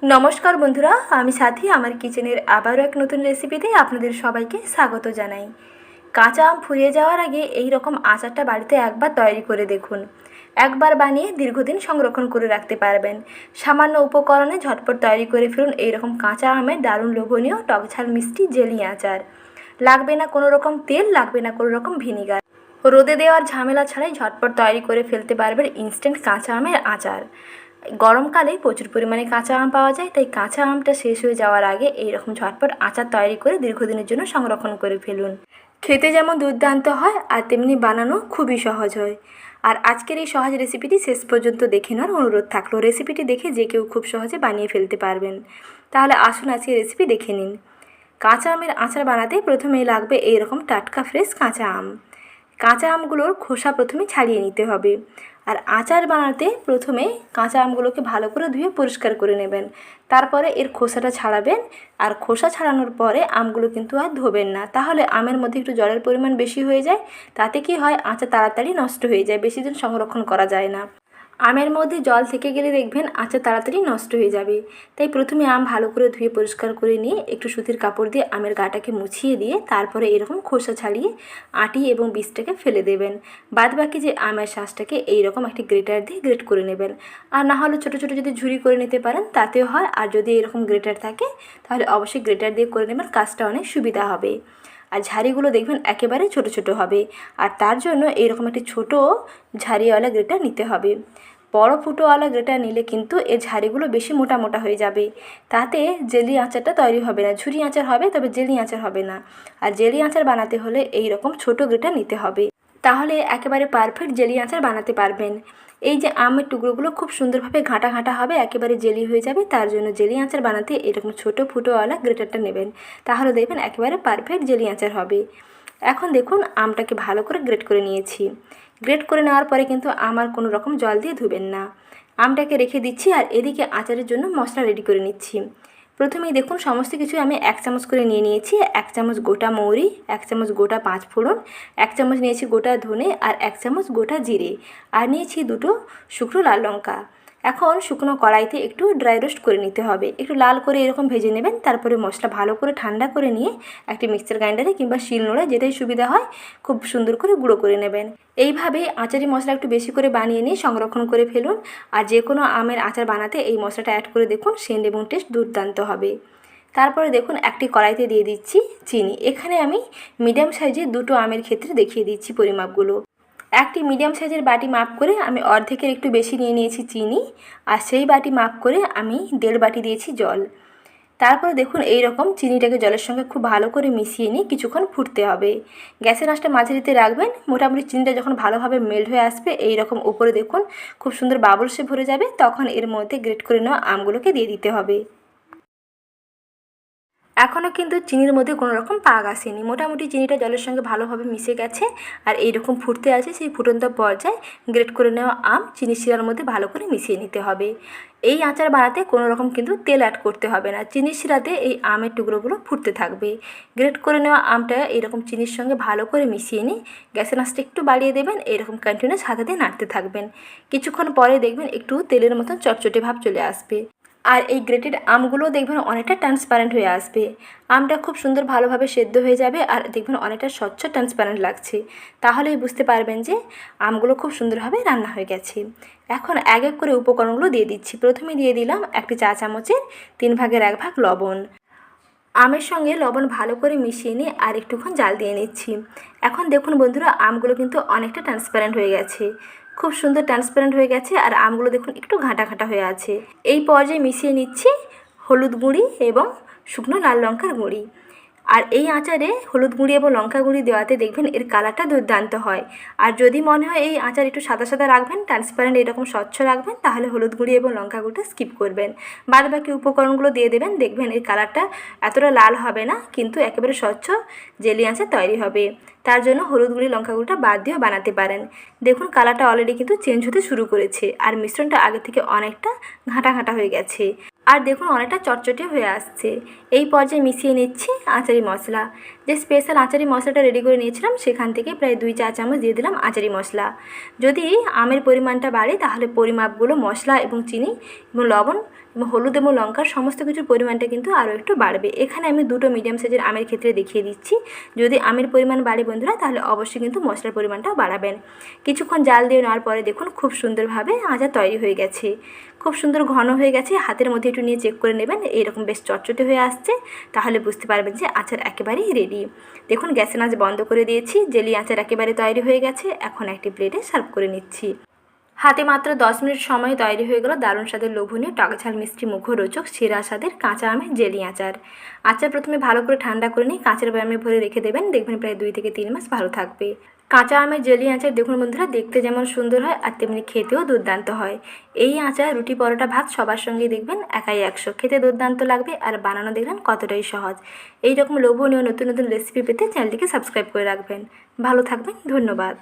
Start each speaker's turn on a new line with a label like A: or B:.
A: নমস্কার বন্ধুরা, আমি সাথী। আমার কিচেনের আবারও এক নতুন রেসিপিতে আপনাদের সবাইকে স্বাগত জানাই। কাঁচা আম ফুরিয়ে যাওয়ার আগে এই রকম আচারটা বাড়িতে একবার তৈরি করে দেখুন। একবার বানিয়ে দীর্ঘদিন সংরক্ষণ করে রাখতে পারবেন। সামান্য উপকরণে ঝটপট তৈরি করে ফেলুন এই রকম কাঁচা আমের দারুণ লোভনীয় টকঝাল মিষ্টি জেলি আচার। লাগবে না কোনো রকম তেল, লাগবে না কোনো রকম ভিনিগার। রোদে দেওয়ার ঝামেলা ছাড়াই ঝটপট তৈরি করে ফেলতে পারবেন ইনস্ট্যান্ট কাঁচা আমের আচার। গরমকালে প্রচুর পরিমাণে কাঁচা আম পাওয়া যায়, তাই কাঁচা আমটা শেষ হয়ে যাওয়ার আগে এইরকম ঝটপট আচার তৈরি করে দীর্ঘদিনের জন্য সংরক্ষণ করে ফেলুন। খেতে যেমন দুর্দান্ত হয় আর তেমনি বানানো খুবই সহজ হয়। আর আজকের এই সহজ রেসিপিটি শেষ পর্যন্ত দেখে নেওয়ার অনুরোধ থাকলো। রেসিপিটি দেখে যে কেউ খুব সহজে বানিয়ে ফেলতে পারবেন। তাহলে আসুন আজকের রেসিপি দেখে নিন। কাঁচা আমের আচার বানাতে প্রথমেই লাগবে এইরকম টাটকা ফ্রেশ কাঁচা আম। কাঁচা আমগুলোর খোসা প্রথমে ছাড়িয়ে নিতে হবে। আর আচার বানাতে প্রথমে কাঁচা আমগুলোকে ভালো করে ধুয়ে পরিষ্কার করে নেবেন। তারপরে এর খোসাটা ছাড়াবেন। আর খোসা ছাড়ানোর পরে আমগুলো কিন্তু আর ধোবেন না, তাহলে আমের মধ্যে একটু জলের পরিমাণ বেশি হয়ে যায়। তাতে কি হয়, আচার তাড়াতাড়ি নষ্ট হয়ে যায়, বেশি দিন সংরক্ষণ করা যায় না। আমের মধ্যে জল থেকে গেলে দেখবেন আচার তাড়াতাড়ি নষ্ট হয়ে যাবে। তাই প্রথমে আম ভালো করে ধুয়ে পরিষ্কার করে নিয়ে একটু সুতির কাপড় দিয়ে আমের গাটাকে মুছিয়ে দিয়ে তারপরে এরকম খোসা ছাড়িয়ে আটি এবং বীজটাকে ফেলে দেবেন। বাদবাকি যে আমের শাঁসটাকে এইরকম একটি গ্রেটার দিয়ে গ্রেট করে নেবেন। আর না হলে ছোটো ছোটো যদি ঝুরি করে নিতে পারেন তাতেও হয়। আর যদি এরকম গ্রেটার থাকে তাহলে অবশ্যই গ্রেটার দিয়ে করে নেবেন, কাজটা অনেক সুবিধা হবে। আর ঝাড়িগুলো দেখবেন একেবারে ছোট ছোট হবে। আর তার জন্য এইরকম একটি ছোটো ঝাড়িওয়ালা গ্রেটার নিতে হবে। বড় ফুটোওয়ালা গ্রেটার নিলে কিন্তু এর ঝাড়িগুলো বেশি মোটা মোটা হয়ে যাবে। তাতে জেলি আচারটা তৈরি হবে না। ঝুরি আচার হবে, তবে জেলি আচার হবে না। আর জেলি আচার বানাতে হলে এই রকম ছোটো গ্রেটার নিতে হবে, তাহলে একেবারে পারফেক্ট জেলি আচার বানাতে পারবেন। এই যে আমের টুকরোগুলো খুব সুন্দরভাবে ঘাঁটা ঘাঁটা হবে, একেবারে জেলি হয়ে যাবে। তার জন্য জেলি আচার বানাতে এরকম ছোটো ফুটোওয়ালা গ্রেটারটা নেবেন, তাহলে দেখবেন একেবারে পারফেক্ট জেলি আচার হবে। এখন দেখুন আমটাকে ভালো করে গ্রেট করে নিয়েছি। গ্রেট করে নেওয়ার পরে কিন্তু আমার কোনো রকম জল দিয়ে ধুবেন না। আমটাকে রেখে দিচ্ছি আর এদিকে আচারের জন্য মশলা রেডি করে নিচ্ছি। প্রথমেই দেখুন সমস্ত কিছু আমি 1 চামচ করে নিয়ে নিয়েছি। 1 চামচ গোটা মৌরি, 1 চামচ গোটা 5 ফোড়ন, 1 চামচ নিয়েছি গোটা ধনে, আর 1 চামচ গোটা জিরে, আর নিয়েছি 2টো শুকনো লাল লঙ্কা। এখন শুকনো কড়াইতে একটু ড্রাই রোস্ট করে নিতে হবে, একটু লাল করে এরকম ভেজে নেবেন। তারপরে মশলা ভালো করে ঠান্ডা করে নিয়ে একটি মিক্সচার গ্রাইন্ডারে কিংবা শিলনোড়ায়, যেটাই সুবিধা হয়, খুব সুন্দর করে গুঁড়ো করে নেবেন। এইভাবে আচারি মশলা একটু বেশি করে বানিয়ে নিয়ে সংরক্ষণ করে ফেলুন। আর যে কোনো আমের আচার বানাতে এই মশলাটা অ্যাড করে দেখুন, সেন্ট এবং টেস্ট দুর্দান্ত হবে। তারপরে দেখুন একটি কড়াইতে দিয়ে দিচ্ছি চিনি। এখানে আমি মিডিয়াম সাইজের 2টো আমের ক্ষেত্রে দেখিয়ে দিচ্ছি পরিমাপগুলো। একটি মিডিয়াম সাইজের বাটি মাপ করে আমি অর্ধেকের একটু বেশি নিয়ে নিয়েছি চিনি, আর সেই বাটি মাপ করে আমি 1.5 বাটি দিয়েছি জল। তারপরে দেখুন এই রকম চিনিটাকে জলের সঙ্গে খুব ভালো করে মিশিয়ে নিয়ে কিছুক্ষণ ফুটতে হবে। গ্যাসের আঁচটা মাঝারিতে রাখবেন। মোটামুটি চিনিটা যখন ভালোভাবে মেল্ট হয়ে আসবে, এই রকম উপরে দেখুন খুব সুন্দর বাবলসে ভরে যাবে, তখন এর মধ্যে গ্রেট করে নেওয়া আমগুলোকে দিয়ে দিতে হবে। এখনও কিন্তু চিনির মধ্যে কোনো রকম পাক আসেনি, মোটামুটি চিনিটা জলের সঙ্গে ভালোভাবে মিশে গেছে। আর এই রকম ফুটতে আছে, সেই ফুটন্ত পর্যায়ে গ্রেট করে নেওয়া আম চিনি শিরার মধ্যে ভালো করে মিশিয়ে নিতে হবে। এই আচার বানাতে কোনো রকম কিন্তু তেল অ্যাড করতে হবে না, চিনির শিরাতে এই আমের টুকরোগুলো ফুটতে থাকবে। গ্রেট করে নেওয়া আমটা এইরকম চিনির সঙ্গে ভালো করে মিশিয়ে নিয়ে গ্যাসের আঁচটা একটু বাড়িয়ে দেবেন। এইরকম কন্টিনিউয়াস হাতে দিয়ে নাড়তে থাকবেন। কিছুক্ষণ পরে দেখবেন একটু তেলের মতন চটচটে ভাব চলে আসবে। আর এই গ্রেটেড আমগুলো দেখবেন অনেকটা ট্রান্সপারেন্ট হয়ে আসবে। আমটা খুব সুন্দর ভালোভাবে সেদ্ধ হয়ে যাবে, আর দেখবেন অনেকটা স্বচ্ছ ট্রান্সপারেন্ট লাগছে। তাহলেই বুঝতে পারবেন যে আমগুলো খুব সুন্দরভাবে রান্না হয়ে গেছে। এখন এক এক করে উপকরণগুলো দিয়ে দিচ্ছি। প্রথমে দিয়ে দিলাম একটি চা চামচের 3 ভাগের 1 ভাগ লবণ। আমের সঙ্গে লবণ ভালো করে মিশিয়ে নিয়ে আর একটুক্ষণ জাল দিয়ে নিচ্ছি। এখন দেখুন বন্ধুরা, আমগুলো কিন্তু অনেকটা ট্রান্সপারেন্ট হয়ে গেছে, খুব সুন্দর ট্রান্সপারেন্ট হয়ে গেছে। আর আমগুলো দেখুন একটু ঘাঁটা ঘাঁটা হয়ে আছে। এই পর্যায়ে মিশিয়ে নিচ্ছি হলুদ গুঁড়ি এবং শুকনো লাল লঙ্কার গুঁড়ি। আর এই আচারে হলুদ গুঁড়ি এবং লঙ্কা গুঁড়ি দেওয়াতে দেখবেন এর কালারটা দুর্দান্ত হয়। আর যদি মনে হয় এই আচার একটু সাদা সাদা রাখবেন, ট্রান্সপারেন্ট এরকম স্বচ্ছ রাখবেন, তাহলে হলুদ গুঁড়ি এবং লঙ্কা গুঁড়িটা স্কিপ করবেন। বাদ বাকি উপকরণগুলো দিয়ে দেবেন, দেখবেন এর কালারটা এতটা লাল হবে না, কিন্তু একেবারে স্বচ্ছ জেলি আচার তৈরি হবে। তার জন্য হলুদ গুঁড়ি লঙ্কা গুঁড়িটা বাদ দিয়েও বানাতে পারেন। দেখুন কালারটা অলরেডি কিন্তু চেঞ্জ হতে শুরু করেছে, আর মিশ্রণটা আগে থেকে অনেকটা ঘাঁটা ঘাঁটা হয়ে গেছে। আর দেখুন অনেকটা চটচটে হয়ে আসছে। এই পর্যায়ে মিশিয়ে নিচ্ছি আচারি মশলা। যে স্পেশাল আচারি মশলাটা রেডি করে নিয়েছিলাম, সেখান থেকে প্রায় 2 চা চামচ দিয়ে দিলাম আচারি মশলা। যদি আমের পরিমাণটা বাড়ে তাহলে পরিমাপগুলো মশলা এবং চিনি এবং লবণ এবং হলুদ এবং লঙ্কার সমস্ত কিছুর পরিমাণটা কিন্তু আরও একটু বাড়বে। এখানে আমি দুটো মিডিয়াম সাইজের আমের ক্ষেত্রে দেখিয়ে দিচ্ছি। যদি আমের পরিমাণ বাড়ে বন্ধুরা, তাহলে অবশ্যই কিন্তু মশলার পরিমাণটাও বাড়াবেন। কিছুক্ষণ জাল দিয়ে নেওয়ার পরে দেখুন খুব সুন্দরভাবে আচার তৈরি হয়ে গেছে। খুব সুন্দর ঘন হয়ে গেছে। হাতের মধ্যে একটু নিয়ে চেক করে নেবেন, এইরকম বেশ চটচটে হয়ে আসছে, তাহলে বুঝতে পারবেন যে আচার একেবারেই রেডি। দেখুন গ্যাসের আঁচ বন্ধ করে দিয়েছি, জেলি আচার একেবারে তৈরি হয়ে গেছে। এখন একটি প্লেটে সার্ভ করে নিচ্ছি। হাতে মাত্র 10 মিনিট সময় তৈরি হয়ে গেল দারুণ স্বাদের লোভনীয় টক ঝাল মিষ্টি মুখরোচক সেরা স্বাদের কাঁচা আমের জেলি আচার। আচার প্রথমে ভালো করে ঠান্ডা করে নিয়ে কাঁচের বয়ামে ভরে রেখে দেবেন, দেখবেন প্রায় 2 থেকে 3 মাস ভালো থাকবে। কাঁচা আমের জেলি আচার দেখুন বন্ধুরা, দেখতে যেমন সুন্দর হয় আর তেমনি খেতেও দুর্দান্ত হয়। এই আচার রুটি পরোটা ভাত সবার সঙ্গেই দেখবেন একাই 100, খেতে দুর্দান্ত লাগবে আর বানানো দেখবেন কতটাই সহজ। এই রকম লোভনীয় নতুন নতুন রেসিপি পেতে চ্যানেলটিকে সাবস্ক্রাইব করে রাখবেন। ভালো থাকবেন, ধন্যবাদ।